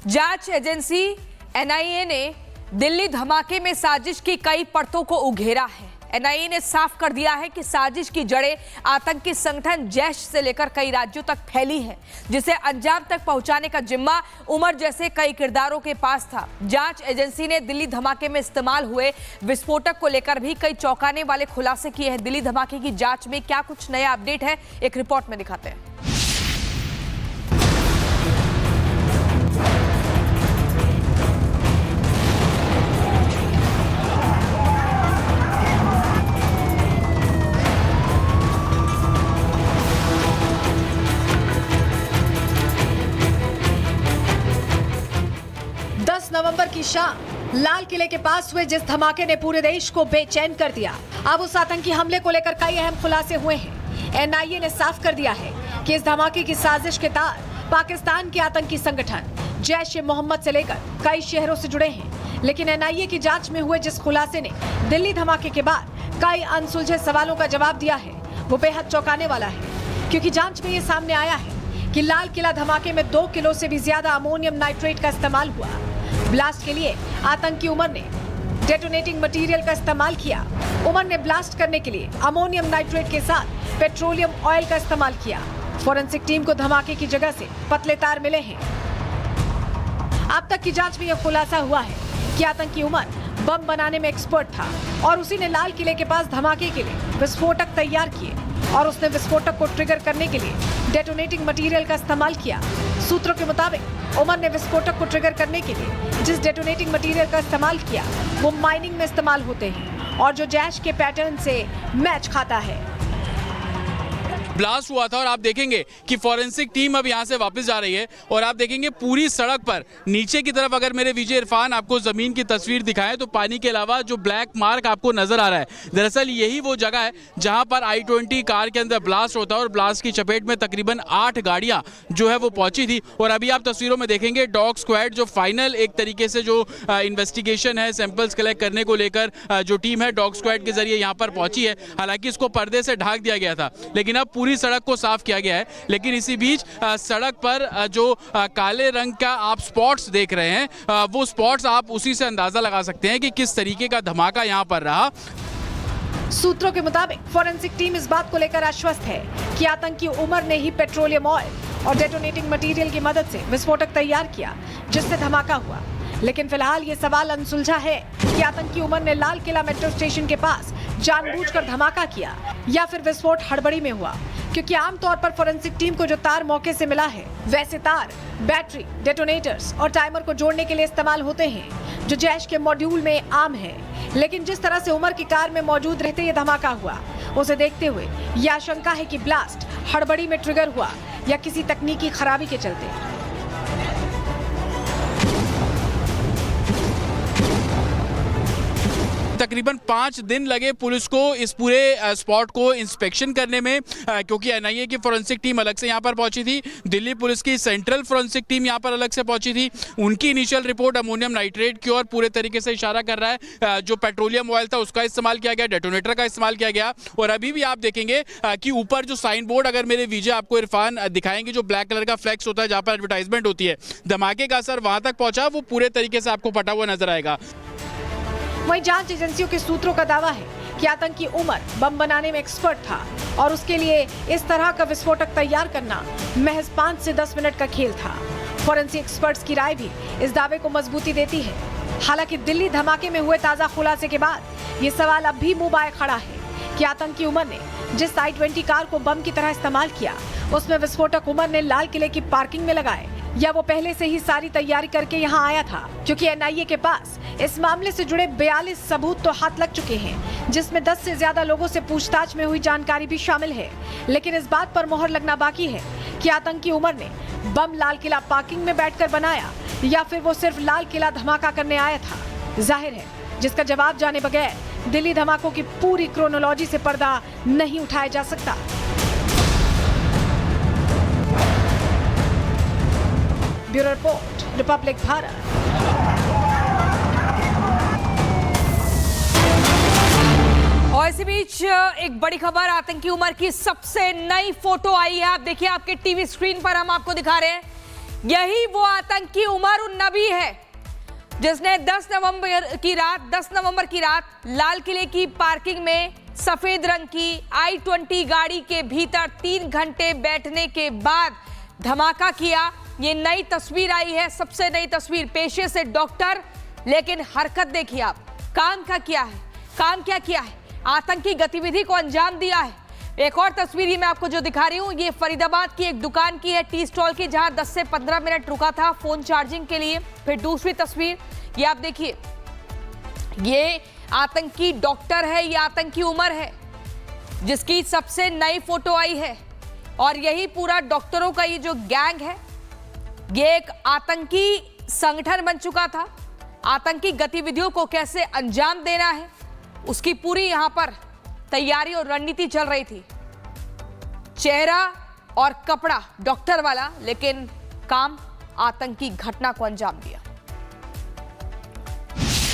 जांच agency NIA ने दिल्ली धमाके में साजिश की कई परतों को उघेरा है। एनआईए ने साफ कर दिया है कि साजिश की जड़ें आतंकी संगठन जैश से लेकर कई राज्यों तक फैली है, जिसे अंजाम तक पहुंचाने का जिम्मा उमर जैसे कई किरदारों के पास था। जांच एजेंसी ने दिल्ली धमाके में इस्तेमाल हुए विस्फोटक को लेकर भी कई चौंकाने वाले खुलासे किए हैं। दिल्ली धमाके की जांच में क्या कुछ नया अपडेट है, एक रिपोर्ट में दिखाते हैं। 10 नवंबर की शाम लाल किले के पास हुए जिस धमाके ने पूरे देश को बेचैन कर दिया, अब उस आतंकी हमले को लेकर कई अहम खुलासे हुए हैं। एनआईए ने साफ कर दिया है कि इस धमाके की साजिश के तार पाकिस्तान के आतंकी संगठन जैश ए मोहम्मद से लेकर कई शहरों से जुड़े हैं। लेकिन एनआईए की जांच में हुए जिस खुलासे ने दिल्ली धमाके के बाद कई अनसुलझे सवालों का जवाब दिया है, वो बेहद चौंकाने वाला है, क्योंकि जांच में ये सामने आया है कि लाल किला धमाके में 2 किलो से भी ज्यादा अमोनियम नाइट्रेट का इस्तेमाल हुआ। ब्लास्ट के लिए आतंकी उमर ने डेटोनेटिंग मटेरियल का इस्तेमाल किया। उमर ने ब्लास्ट करने के लिए अमोनियम नाइट्रेट के साथ पेट्रोलियम ऑयल का इस्तेमाल किया। फोरेंसिक टीम को धमाके की जगह से पतले तार मिले हैं। अब तक की जांच में यह खुलासा हुआ है कि आतंकी उमर बम बनाने में एक्सपर्ट था और उसी ने लाल किले के पास धमाके के लिए विस्फोटक तैयार किए और उसने विस्फोटक को ट्रिगर करने के लिए डेटोनेटिंग मटेरियल का इस्तेमाल किया। सूत्रों के मुताबिक उमर ने विस्फोटक को ट्रिगर करने के लिए जिस डेटोनेटिंग मटेरियल का इस्तेमाल किया वो माइनिंग में इस्तेमाल होते हैं और जो जैश के पैटर्न से मैच खाता है। ब्लास्ट हुआ था और आप देखेंगे कि फॉरेंसिक टीम अब यहां से वापस जा रही है और आप देखेंगे पूरी सड़क पर नीचे की तरफ, अगर मेरे विजय इरफान आपको जमीन की तस्वीर दिखाएं तो पानी के अलावा जो ब्लैक मार्क आपको नजर आ रहा है, दरअसल यही वो जगह है जहां पर I-20 कार के अंदर ब्लास्ट होता है और ब्लास्ट की चपेट में तकरीबन 8 गाड़ियां जो है वो पहुंची थी। और अभी आप तस्वीरों में देखेंगे डॉग स्क्वाड जो फाइनल एक तरीके से जो इन्वेस्टिगेशन है, सैंपल्स कलेक्ट करने को लेकर जो टीम है डॉग स्क्वाड के जरिए यहाँ पर पहुंची है। हालांकि इसको पर्दे से ढक दिया गया था, लेकिन अब पूरी सड़क को साफ किया गया है। लेकिन इसी बीच सड़क पर जो काले रंग का आप स्पॉट्स देख रहे हैं, वो स्पॉट्स आप उसी से अंदाजा लगा सकते हैं कि किस तरीके का धमाका यहां पर रहा। सूत्रों के मुताबिक फोरेंसिक टीम इस बात को लेकर आश्वस्त है कि आतंकी उमर ने ही पेट्रोलियम ऑयल और डेटोनेटिंग मटेरियल की मदद से विस्फोटक तैयार किया जिससे धमाका हुआ। लेकिन फिलहाल ये सवाल अनसुलझा है कि आतंकी उमर ने लाल किला मेट्रो स्टेशन के पास जानबूझकर धमाका किया या फिर विस्फोट हड़बड़ी में हुआ, क्योंकि आमतौर पर फोरेंसिक टीम को जो तार मौके से मिला है वैसे तार बैटरी, डेटोनेटर्स और टाइमर को जोड़ने के लिए इस्तेमाल होते हैं, जो जैश के मॉड्यूल में आम है। लेकिन जिस तरह से उमर की कार में मौजूद रहते ये धमाका हुआ, उसे देखते हुए यह आशंका है कि ब्लास्ट हड़बड़ी में ट्रिगर हुआ या किसी तकनीकी खराबी के चलते। तकरीबन 5 दिन लगे पुलिस को इस पूरे स्पॉट को इंस्पेक्शन करने में, क्योंकि एनआईए की फोरेंसिक टीम अलग से यहाँ पर पहुंची थी, दिल्ली पुलिस की सेंट्रल फोरेंसिक टीम यहाँ पर अलग से पहुंची थी। उनकी इनिशियल रिपोर्ट अमोनियम नाइट्रेट की ओर पूरे तरीके से इशारा कर रहा है। जो पेट्रोलियम ऑयल था उसका इस्तेमाल किया गया, डेटोनेटर का इस्तेमाल किया गया। और अभी भी आप देखेंगे कि ऊपर जो साइन बोर्ड, अगर मेरे विजय आपको इरफान दिखाएंगे, जो ब्लैक कलर का फ्लैक्स होता है जहाँ पर एडवर्टाइजमेंट होती है, धमाके का असर वहां तक पहुंचा, वो पूरे तरीके से आपको फटा हुआ नजर आएगा। वहीं जांच एजेंसियों के सूत्रों का दावा है कि आतंकी उमर बम बनाने में एक्सपर्ट था और उसके लिए इस तरह का विस्फोटक तैयार करना महज 5 से 10 मिनट का खेल था। फोरेंसिक एक्सपर्ट्स की राय भी इस दावे को मजबूती देती है। हालांकि दिल्ली धमाके में हुए ताजा खुलासे के बाद ये सवाल अब भी मुंह बाए खड़ा है कि आतंकी उमर ने जिस I-20 कार को बम की तरह इस्तेमाल किया, उसमें विस्फोटक उमर ने लाल किले की पार्किंग में लगाए या वो पहले से ही सारी तैयारी करके यहाँ आया था, क्योंकि एनआईए के पास इस मामले से जुड़े 42 सबूत तो हाथ लग चुके हैं, जिसमें 10 से ज्यादा लोगों से पूछताछ में हुई जानकारी भी शामिल है। लेकिन इस बात पर मोहर लगना बाकी है कि आतंकी उमर ने बम लाल किला पार्किंग में बैठकर बनाया या फिर वो सिर्फ लाल किला धमाका करने आया था। जाहिर है जिसका जवाब जाने बगैर दिल्ली धमाकों की पूरी क्रोनोलॉजी से पर्दा नहीं उठाया जा सकता। Bureau report, Republic Bharat. और इसी बीच एक बड़ी खबर, आतंकी उमर की सबसे नई फोटो आई है। आप देखिए, आपके टीवी स्क्रीन पर हम आपको दिखा रहे हैं। यही वो आतंकी उमर उन नबी है जिसने 10 नवंबर की रात लाल किले की पार्किंग में सफेद रंग की I-20 गाड़ी के भीतर 3 घंटे बैठने के बाद धमाका किया। ये नई तस्वीर आई है, सबसे नई तस्वीर। पेशे से डॉक्टर, लेकिन हरकत देखिए आप। काम क्या किया है, आतंकी गतिविधि को अंजाम दिया है। एक और तस्वीर ही मैं आपको जो दिखा रही हूं, ये फरीदाबाद की एक दुकान की है, टी स्टॉल की, जहां 10 से 15 मिनट रुका था फोन चार्जिंग के लिए। फिर दूसरी तस्वीर ये आप देखिए, ये आतंकी डॉक्टर है, ये आतंकी उमर है जिसकी सबसे नई फोटो आई है। और यही पूरा डॉक्टरों का ये जो गैंग है, ये एक आतंकी संगठन बन चुका था। आतंकी गतिविधियों को कैसे अंजाम देना है उसकी पूरी यहां पर तैयारी और रणनीति चल रही थी। चेहरा और कपड़ा डॉक्टर वाला, लेकिन काम आतंकी घटना को अंजाम दिया।